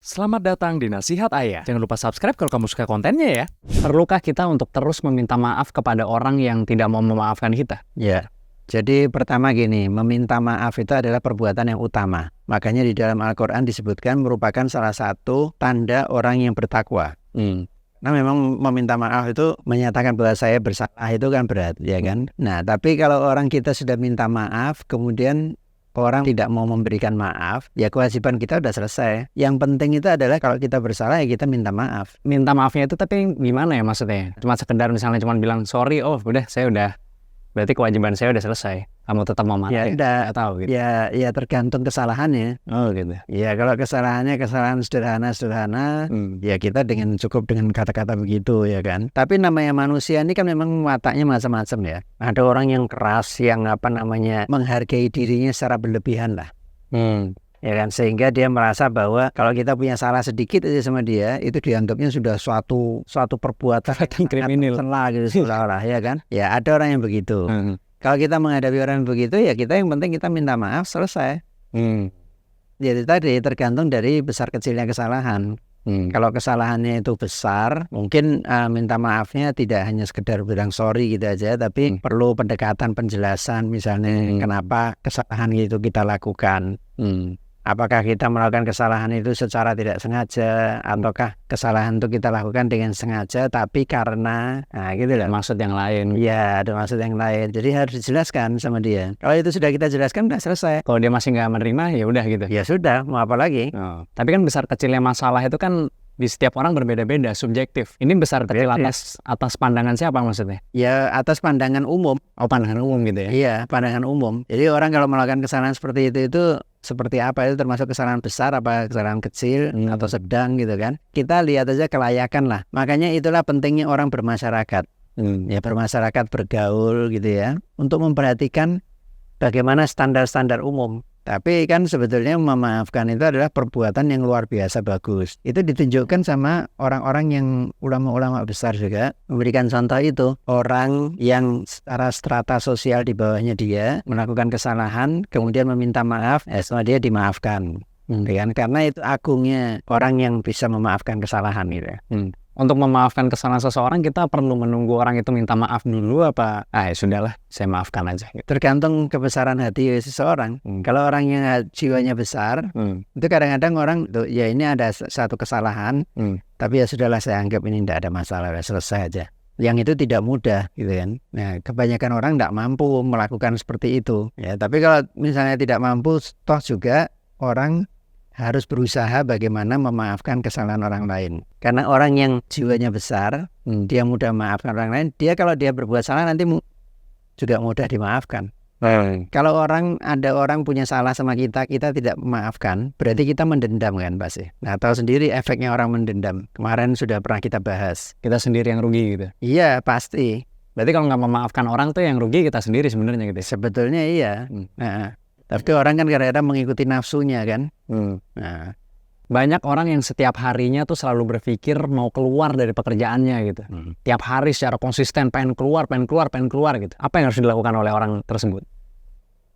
Selamat datang di Nasihat Ayah. Jangan lupa subscribe kalau kamu suka kontennya ya. Perlukah kita untuk terus meminta maaf kepada orang yang tidak mau memaafkan kita? Ya, jadi pertama gini, meminta maaf itu adalah perbuatan yang utama. Makanya di dalam Al-Quran disebutkan merupakan salah satu tanda orang yang bertakwa. Nah memang meminta maaf itu menyatakan bahwa saya bersalah itu kan berat, ya kan? Nah tapi kalau orang kita sudah minta maaf, kemudian orang tidak mau memberikan maaf, ya kewajiban kita udah selesai. Yang penting itu adalah kalau kita bersalah ya kita minta maaf. Minta maafnya itu tapi gimana ya maksudnya? Cuma sekedar misalnya cuma bilang sorry, oh udah saya udah, berarti kewajiban saya udah selesai. Kamu tetap mau marah? Ya enggak, tahu gitu. Ya tergantung kesalahannya. Oh gitu. Ya kalau kesalahannya kesalahan sederhana, ya kita cukup dengan kata-kata begitu ya kan. Tapi namanya manusia ini kan memang wataknya macam-macam ya. Ada orang yang keras, yang menghargai dirinya secara berlebihan lah. Ya kan, sehingga dia merasa bahwa kalau kita punya salah sedikit aja sama dia, itu dianggapnya sudah suatu perbuatan kriminal, salah gitu seolah-olah, ya kan. Ya ada orang yang begitu. Kalau kita menghadapi orang yang begitu, ya kita yang penting kita minta maaf, selesai. Jadi tadi tergantung dari besar kecilnya kesalahan. Kalau kesalahannya itu besar, mungkin minta maafnya tidak hanya sekedar bilang sorry gitu aja, tapi perlu pendekatan penjelasan, misalnya kenapa kesalahan itu kita lakukan. Apakah kita melakukan kesalahan itu secara tidak sengaja, ataukah kesalahan itu kita lakukan dengan sengaja tapi karena gitu loh, maksud yang lain. Ya ada maksud yang lain. Jadi harus dijelaskan sama dia. Kalau itu sudah kita jelaskan udah selesai. Kalau dia masih nggak menerima ya udah gitu. Ya sudah, mau apa lagi? Tapi kan besar kecilnya masalah itu kan di setiap orang berbeda-beda, subjektif. Ini besar kecil atas pandangan siapa maksudnya? Ya atas pandangan umum. Oh pandangan umum gitu ya? Iya, pandangan umum. Jadi orang kalau melakukan kesalahan seperti itu seperti apa, itu termasuk kesalahan besar apa kesalahan kecil atau sedang gitu kan. Kita lihat aja kelayakan lah. Makanya itulah pentingnya orang bermasyarakat. Ya bermasyarakat, bergaul gitu ya, untuk memperhatikan bagaimana standar-standar umum. Tapi kan sebetulnya memaafkan itu adalah perbuatan yang luar biasa bagus. Itu ditunjukkan sama orang-orang yang ulama-ulama besar juga memberikan contoh itu. Orang yang secara strata sosial di bawahnya dia melakukan kesalahan, kemudian meminta maaf, semua dia dimaafkan. Karena itu agungnya orang yang bisa memaafkan kesalahan gitu. Untuk memaafkan kesalahan seseorang kita perlu menunggu orang itu minta maaf dulu apa? Ya sudahlah, saya maafkan aja. Tergantung kebesaran hati seseorang. Kalau orang yang jiwanya besar, itu kadang-kadang orang tuh, ya ini ada satu kesalahan, tapi ya sudahlah saya anggap ini tidak ada masalah, selesai aja. Yang itu tidak mudah gitu kan. Nah kebanyakan orang tidak mampu melakukan seperti itu. Ya tapi kalau misalnya tidak mampu, toh juga orang harus berusaha bagaimana memaafkan kesalahan orang lain. Karena orang yang jiwanya besar, dia mudah memaafkan orang lain. Dia kalau dia berbuat salah nanti juga mudah dimaafkan. Kalau ada orang punya salah sama kita tidak memaafkan, berarti kita mendendam kan pasti. Nah tahu sendiri efeknya orang mendendam. Kemarin sudah pernah kita bahas. Kita sendiri yang rugi gitu. Iya pasti. Berarti kalau nggak memaafkan orang tuh yang rugi kita sendiri sebenarnya gitu. Sebetulnya iya. Tapi orang kan kadang-kadang mengikuti nafsunya kan. Nah, banyak orang yang setiap harinya tuh selalu berpikir mau keluar dari pekerjaannya gitu. Tiap hari secara konsisten pengen keluar gitu. Apa yang harus dilakukan oleh orang tersebut?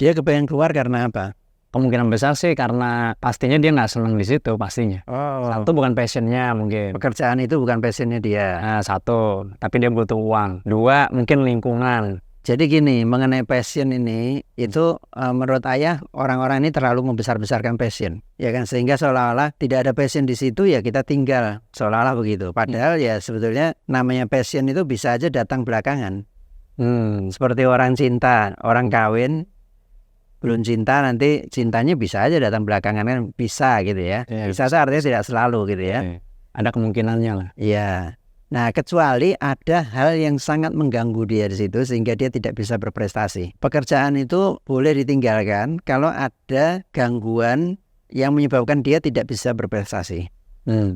Dia kepengen keluar karena apa? Kemungkinan besar sih karena pastinya dia nggak senang di situ pastinya. Satu bukan passionnya mungkin. Pekerjaan itu bukan passionnya dia. Satu, tapi dia butuh uang. Dua, mungkin lingkungan. Jadi gini, mengenai passion ini, itu menurut ayah orang-orang ini terlalu membesar-besarkan passion, ya kan, sehingga seolah-olah tidak ada passion di situ ya kita tinggal, seolah-olah begitu. Padahal ya sebetulnya namanya passion itu bisa aja datang belakangan. Seperti orang cinta, orang kawin belum cinta, nanti cintanya bisa aja datang belakangan kan, bisa gitu ya. Bisa artinya tidak selalu gitu ya. Ada kemungkinannya lah. Iya. Nah, kecuali ada hal yang sangat mengganggu dia di situ sehingga dia tidak bisa berprestasi. Pekerjaan itu boleh ditinggalkan kalau ada gangguan yang menyebabkan dia tidak bisa berprestasi.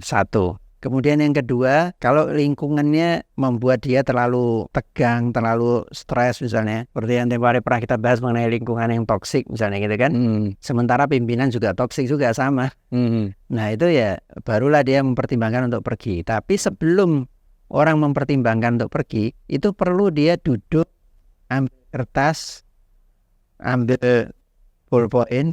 Satu. Kemudian yang kedua, kalau lingkungannya membuat dia terlalu tegang, terlalu stres misalnya. Seperti yang tempoh hari pernah kita bahas mengenai lingkungan yang toksik misalnya gitu kan. Sementara pimpinan juga toksik juga sama. Nah itu ya barulah dia mempertimbangkan untuk pergi. Tapi sebelum orang mempertimbangkan untuk pergi, itu perlu dia duduk, ambil kertas, ambil ballpoint,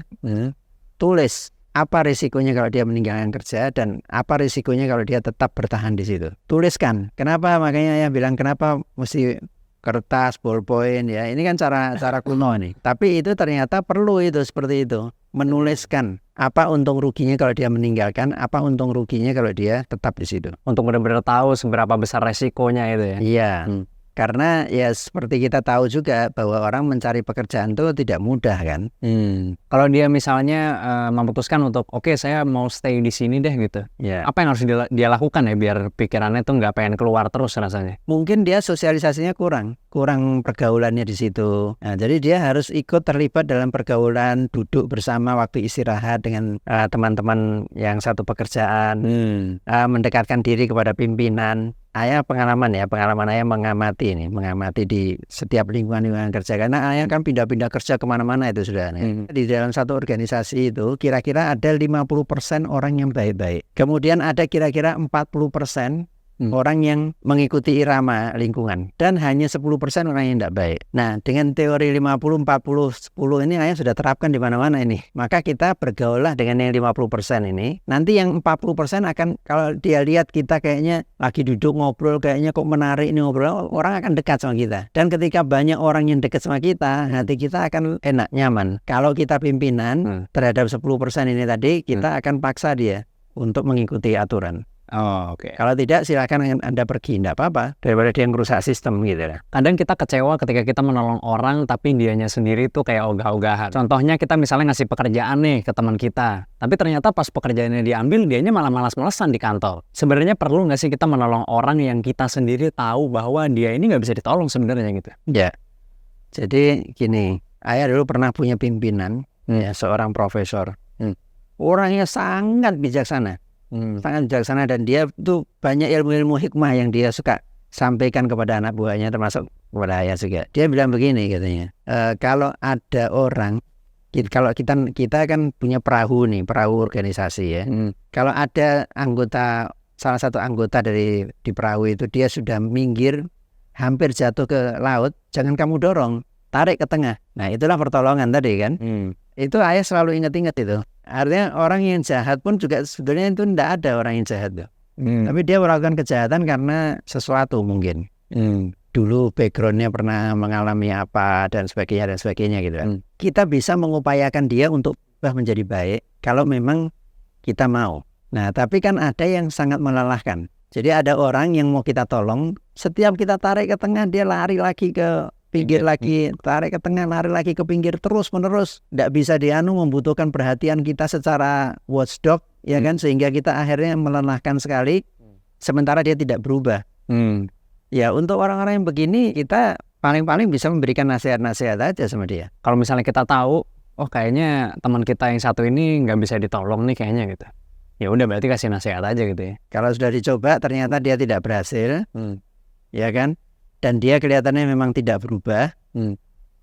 tulis apa risikonya kalau dia meninggalkan kerja dan apa risikonya kalau dia tetap bertahan di situ. Tuliskan. Kenapa? Makanya yang bilang kenapa mesti kertas, ballpoint ya. Ini kan cara kuno nih. Tapi itu ternyata perlu itu seperti itu. Menuliskan apa untung ruginya kalau dia meninggalkan, apa untung ruginya kalau dia tetap di situ. Untuk benar-benar tahu seberapa besar resikonya itu ya. Iya. Karena ya seperti kita tahu juga bahwa orang mencari pekerjaan itu tidak mudah kan. Kalau dia misalnya memutuskan untuk oke, saya mau stay di sini deh gitu. Ya. Apa yang harus dia lakukan ya biar pikirannya tuh nggak pengen keluar terus rasanya? Mungkin dia sosialisasinya kurang pergaulannya di situ. Nah, jadi dia harus ikut terlibat dalam pergaulan, duduk bersama waktu istirahat dengan teman-teman yang satu pekerjaan, mendekatkan diri kepada pimpinan. Pengalaman ayah mengamati di setiap lingkungan kerja, karena ayah kan pindah-pindah kerja kemana-mana itu sudah. Di dalam satu organisasi itu kira-kira ada 50% orang yang baik-baik, kemudian ada kira-kira 40% orang yang mengikuti irama lingkungan, dan hanya 10% orang yang tidak baik. Nah, dengan teori 50, 40, 10 ini ayah sudah terapkan di mana-mana ini. Maka kita bergaullah dengan yang 50% ini. Nanti yang 40% akan, kalau dia lihat kita kayaknya lagi duduk ngobrol, kayaknya kok menarik ini ngobrol, orang akan dekat sama kita. Dan ketika banyak orang yang dekat sama kita, hati kita akan enak, nyaman. Kalau kita pimpinan terhadap 10% ini tadi, kita akan paksa dia untuk mengikuti aturan. Oke. Kalau tidak, silakan Anda pergi, tidak apa-apa, daripada dia ngerusak sistem gitu lah. Kadang kita kecewa ketika kita menolong orang tapi dianya sendiri tuh kayak ogah-ogahan. Contohnya kita misalnya ngasih pekerjaan nih ke teman kita, tapi ternyata pas pekerjaannya diambil, dianya malah malas-malasan di kantor. Sebenarnya perlu nggak sih kita menolong orang yang kita sendiri tahu bahwa dia ini nggak bisa ditolong sebenarnya gitu? Ya, jadi gini, ayah dulu pernah punya pimpinan, ya, seorang profesor. Orangnya sangat bijaksana. Sangat bijaksana, dan dia tuh banyak ilmu-ilmu hikmah yang dia suka sampaikan kepada anak buahnya, termasuk kepada ayah juga. Dia bilang begini katanya, kalau ada orang, kalau kita kan punya perahu organisasi ya. Kalau ada salah satu anggota di perahu itu dia sudah minggir, hampir jatuh ke laut, jangan kamu dorong, tarik ke tengah. Nah, itulah pertolongan tadi kan. Itu ayah selalu ingat-ingat itu. Artinya orang yang jahat pun juga sebetulnya itu tidak ada orang yang jahat tuh. Tapi dia melakukan kejahatan karena sesuatu mungkin. Dulu backgroundnya pernah mengalami apa dan sebagainya gitu kan. Kita bisa mengupayakan dia untuk menjadi baik kalau memang kita mau. Nah, tapi kan ada yang sangat melelahkan. Jadi ada orang yang mau kita tolong, setiap kita tarik ke tengah dia lari lagi ke pinggir lagi, tarik ke tengah, lari lagi ke pinggir, terus menerus. Tidak bisa membutuhkan perhatian kita secara watchdog, ya kan, sehingga kita akhirnya melelahkan sekali, sementara dia tidak berubah. Ya, untuk orang-orang yang begini kita paling-paling bisa memberikan nasihat-nasihat aja sama dia. Kalau misalnya kita tahu, oh kayaknya teman kita yang satu ini nggak bisa ditolong nih kayaknya gitu, ya udah berarti kasih nasihat aja gitu ya. Kalau sudah dicoba ternyata dia tidak berhasil, ya kan, dan dia kelihatannya memang tidak berubah,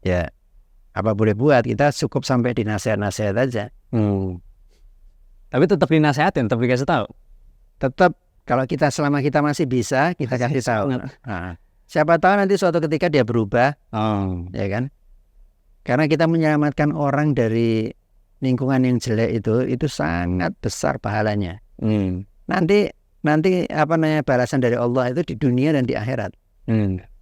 ya apa boleh buat, kita cukup sampai di nasihat-nasihat aja. Tapi tetap dinasehatin, tetap dikasih tahu. Tetap, kalau selama kita masih bisa, kita kasih tahu. Nah, siapa tahu nanti suatu ketika dia berubah, ya kan? Karena kita menyelamatkan orang dari lingkungan yang jelek itu sangat besar pahalanya. Nanti balasan dari Allah itu di dunia dan di akhirat.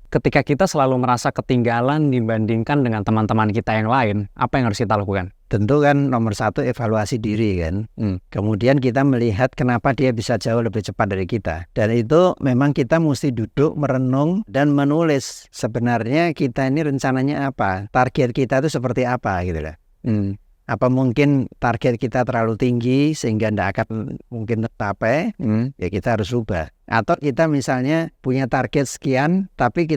Ketika kita selalu merasa ketinggalan dibandingkan dengan teman-teman kita yang lain, apa yang harus kita lakukan? Tentu kan nomor satu evaluasi diri kan. Kemudian kita melihat kenapa dia bisa jauh lebih cepat dari kita. Dan itu memang kita mesti duduk, merenung, dan menulis sebenarnya kita ini rencananya apa, target kita itu seperti apa gitu lah. Apa mungkin target kita terlalu tinggi sehingga tidak akan mungkin tercapai, ya kita harus rubah. Atau kita misalnya punya target sekian, tapi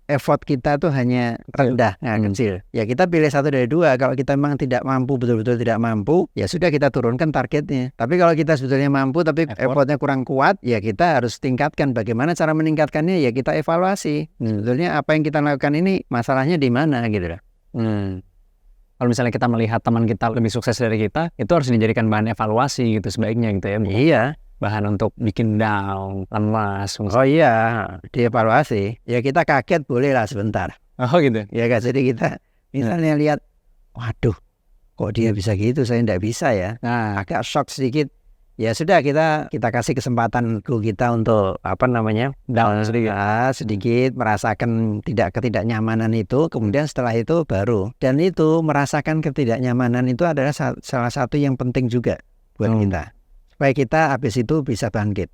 effort kita tuh hanya rendah, kecil. Ya kita pilih satu dari dua. Kalau kita memang tidak mampu, betul-betul tidak mampu, ya sudah kita turunkan targetnya. Tapi kalau kita sebetulnya mampu tapi effortnya kurang kuat, ya kita harus tingkatkan. Bagaimana cara meningkatkannya? Ya kita evaluasi. Sebetulnya apa yang kita lakukan ini masalahnya di mana gitu lah. Kalau misalnya kita melihat teman kita lebih sukses dari kita, itu harus dijadikan bahan evaluasi gitu sebaiknya gitu ya. Iya. Bahan untuk bikin down, lemas. Oh iya, dievaluasi. Ya kita kaget boleh lah sebentar. Oh gitu. Ya kan, jadi kita misalnya lihat, waduh, kok dia bisa gitu, saya tidak bisa ya. Nah, Agak shock sedikit. Ya sudah, kita kasih kesempatan ego kita untuk down sedikit. sedikit merasakan ketidaknyamanan itu. Kemudian setelah itu baru, dan itu merasakan ketidaknyamanan itu adalah salah satu yang penting juga buat kita, supaya kita habis itu bisa bangkit.